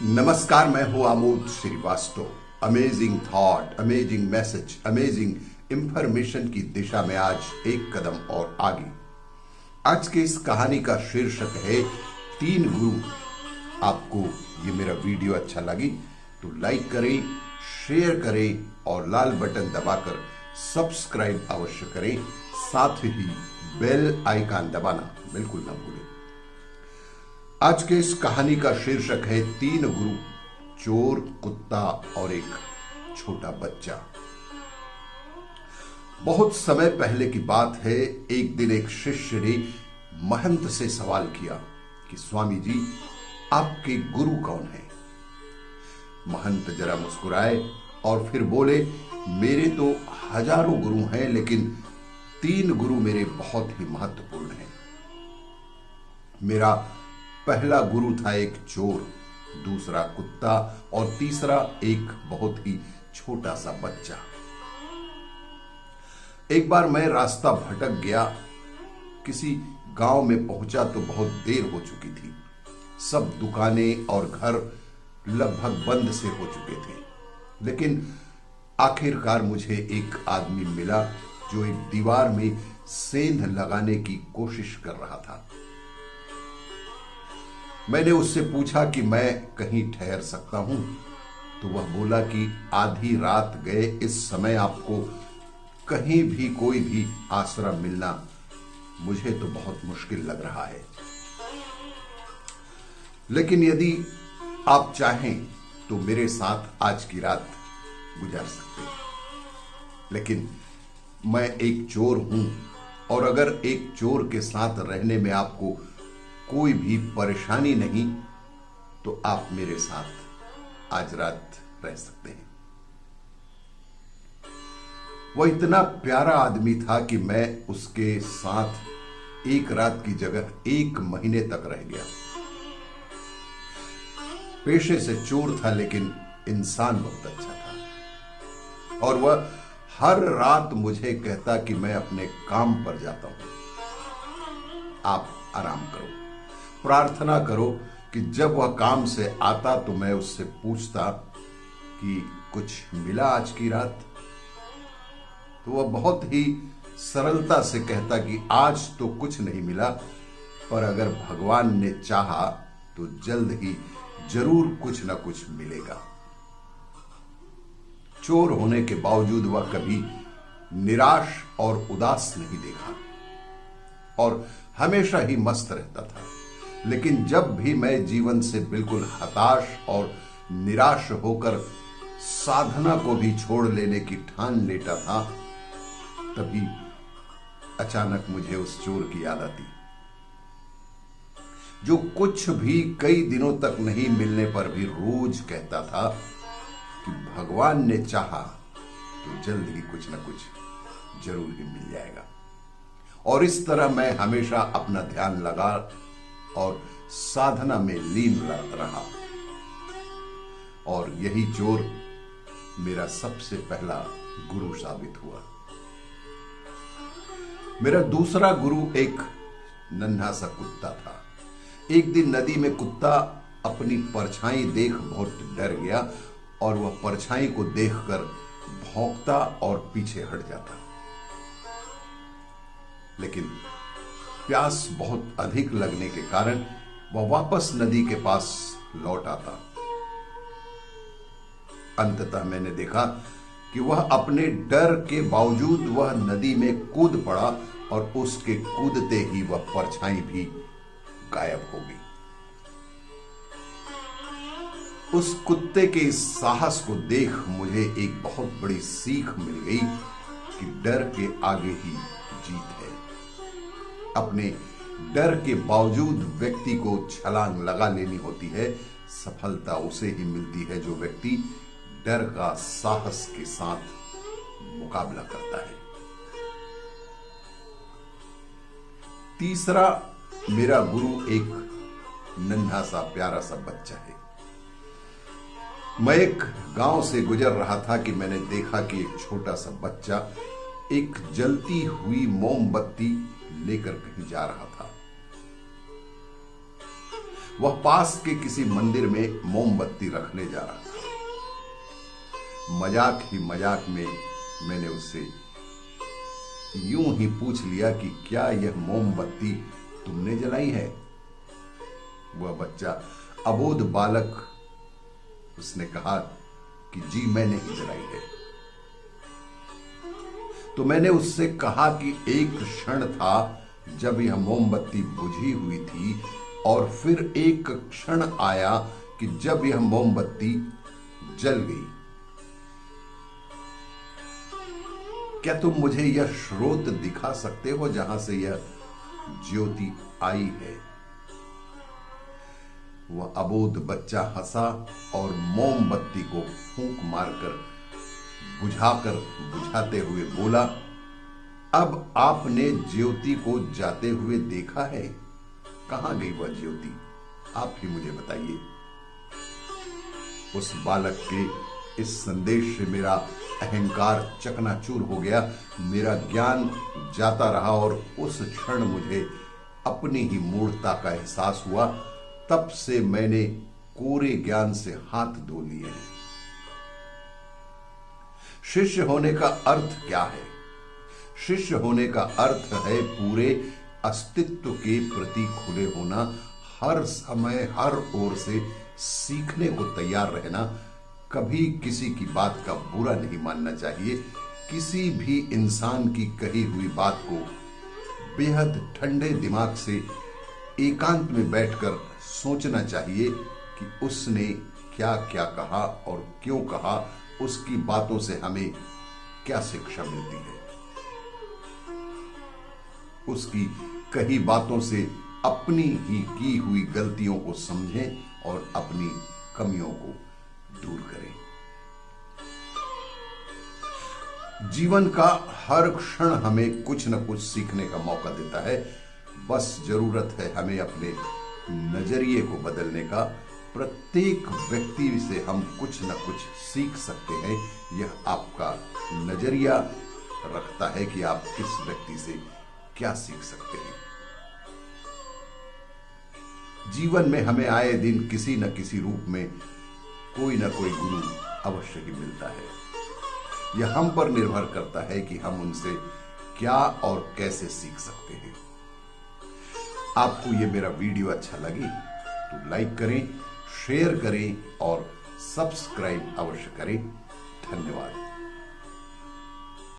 नमस्कार, मैं हूं Amod Shrivastava. Amazing thought, amazing message, amazing information की दिशा में आज एक कदम और आगे। आज के इस कहानी का शीर्षक है 3 गुरु। आपको ये मेरा वीडियो अच्छा लगी तो लाइक करें, शेयर करें और लाल बटन दबाकर सब्सक्राइब अवश्य करें। साथ ही बेल आइकन दबाना बिल्कुल ना भूलें। आज के इस कहानी का शीर्षक है 3 गुरु, चोर, कुत्ता और एक छोटा बच्चा। बहुत समय पहले की बात है। एक दिन एक शिष्य ने महंत से सवाल किया कि स्वामी जी, आपके गुरु कौन है? महंत जरा मुस्कुराए और फिर बोले, मेरे तो हजारों गुरु हैं, लेकिन 3 गुरु मेरे बहुत ही महत्वपूर्ण हैं। मेरा पहला गुरु था एक चोर, दूसरा कुत्ता और तीसरा एक बहुत ही छोटा सा बच्चा। एक बार मैं रास्ता भटक गया, किसी गांव में पहुंचा तो बहुत देर हो चुकी थी। सब दुकानें और घर लगभग बंद से हो चुके थे, लेकिन आखिरकार मुझे एक आदमी मिला जो एक दीवार में सेंध लगाने की कोशिश कर रहा था। मैंने उससे पूछा कि मैं कहीं ठहर सकता हूं, तो वह बोला कि आधी रात गए इस समय आपको कहीं भी कोई भी आसरा मिलना मुझे तो बहुत मुश्किल लग रहा है, लेकिन यदि आप चाहें तो मेरे साथ आज की रात गुजार सकते हैं। लेकिन मैं एक चोर हूं, और अगर एक चोर के साथ रहने में आपको कोई भी परेशानी नहीं तो आप मेरे साथ आज रात रह सकते हैं। वह इतना प्यारा आदमी था कि मैं उसके साथ एक रात की जगह 1 महीने तक रह गया। पेशे से चोर था, लेकिन इंसान बहुत अच्छा था, और वह हर रात मुझे कहता कि मैं अपने काम पर जाता हूं, आप आराम करो। प्रार्थना करो कि जब वह काम से आता तो मैं उससे पूछता कि कुछ मिला आज की रात, तो वह बहुत ही सरलता से कहता कि आज तो कुछ नहीं मिला, पर अगर भगवान ने चाहा तो जल्द ही जरूर कुछ ना कुछ मिलेगा। चोर होने के बावजूद वह कभी निराश और उदास नहीं देखा, और हमेशा ही मस्त रहता था। लेकिन जब भी मैं जीवन से बिल्कुल हताश और निराश होकर साधना को भी छोड़ लेने की ठान लेता था, तभी अचानक मुझे उस चोर की याद आती, जो कुछ भी कई दिनों तक नहीं मिलने पर भी रोज कहता था कि भगवान ने चाहा तो जल्द ही कुछ ना कुछ जरूर ही मिल जाएगा। और इस तरह मैं हमेशा अपना ध्यान लगा और साधना में लीन रहा, और यही चोर मेरा सबसे पहला गुरु साबित हुआ। मेरा दूसरा गुरु एक नन्हा सा कुत्ता था। एक दिन नदी में कुत्ता अपनी परछाई देख बहुत डर गया, और वह परछाई को देखकर भौंकता और पीछे हट जाता। लेकिन प्यास बहुत अधिक लगने के कारण वह वापस नदी के पास लौट आता। अंततः मैंने देखा कि वह अपने डर के बावजूद वह नदी में कूद पड़ा, और उसके कूदते ही वह परछाई भी गायब हो गई। उस कुत्ते के इस साहस को देख मुझे एक बहुत बड़ी सीख मिल गई कि डर के आगे ही जीत है। अपने डर के बावजूद व्यक्ति को छलांग लगा लेनी होती है। सफलता उसे ही मिलती है जो व्यक्ति डर का साहस के साथ मुकाबला करता है। तीसरा मेरा गुरु एक नन्हा सा प्यारा सा बच्चा है। मैं एक गांव से गुजर रहा था कि मैंने देखा कि एक छोटा सा बच्चा एक जलती हुई मोमबत्ती लेकर कहीं जा रहा था। वह पास के किसी मंदिर में मोमबत्ती रखने जा रहा था। मजाक ही मजाक में मैंने उससे यूं ही पूछ लिया कि क्या यह मोमबत्ती तुमने जलाई है? वह बच्चा, अबोध बालक, उसने कहा कि जी मैंने ही जलाई है। तो मैंने उससे कहा कि एक क्षण था जब यह मोमबत्ती बुझी हुई थी और फिर एक क्षण आया कि जब यह मोमबत्ती जल गई। क्या तुम मुझे यह स्रोत दिखा सकते हो जहां से यह ज्योति आई है? वह अबोध बच्चा हंसा और मोमबत्ती को फूंक मारकर बुझाते हुए बोला, अब आपने ज्योति को जाते हुए देखा है? कहां गई वह ज्योति? आप ही मुझे बताइए। उस बालक के इस संदेश से मेरा अहंकार चकनाचूर हो गया। मेरा ज्ञान जाता रहा और उस क्षण मुझे अपनी ही मूर्खता का एहसास हुआ। तब से मैंने कोरे ज्ञान से हाथ धो लिए हैं। शिष्य होने का अर्थ क्या है? शिष्य होने का अर्थ है पूरे अस्तित्व के प्रति खुले होना, हर समय हर ओर से सीखने को तैयार रहना, कभी किसी की बात का बुरा नहीं मानना चाहिए, किसी भी इंसान की कही हुई बात को बेहद ठंडे दिमाग से एकांत में बैठकर सोचना चाहिए कि उसने क्या क्या कहा और क्यों कहा, उसकी बातों से हमें क्या शिक्षा मिलती है। उसकी कही बातों से अपनी ही की हुई गलतियों को समझें और अपनी कमियों को दूर करें। जीवन का हर क्षण हमें कुछ न कुछ सीखने का मौका देता है। बस जरूरत है हमें अपने नजरिए को बदलने का। प्रत्येक व्यक्ति से हम कुछ न कुछ सीख सकते हैं। यह आपका नजरिया रखता है कि आप किस व्यक्ति से क्या सीख सकते हैं। जीवन में हमें आए दिन किसी न किसी रूप में कोई न कोई गुरु अवश्य ही मिलता है। यह हम पर निर्भर करता है कि हम उनसे क्या और कैसे सीख सकते हैं। आपको यह मेरा वीडियो अच्छा लगे तो लाइक करें, शेयर करें और सब्सक्राइब अवश्य करें। धन्यवाद।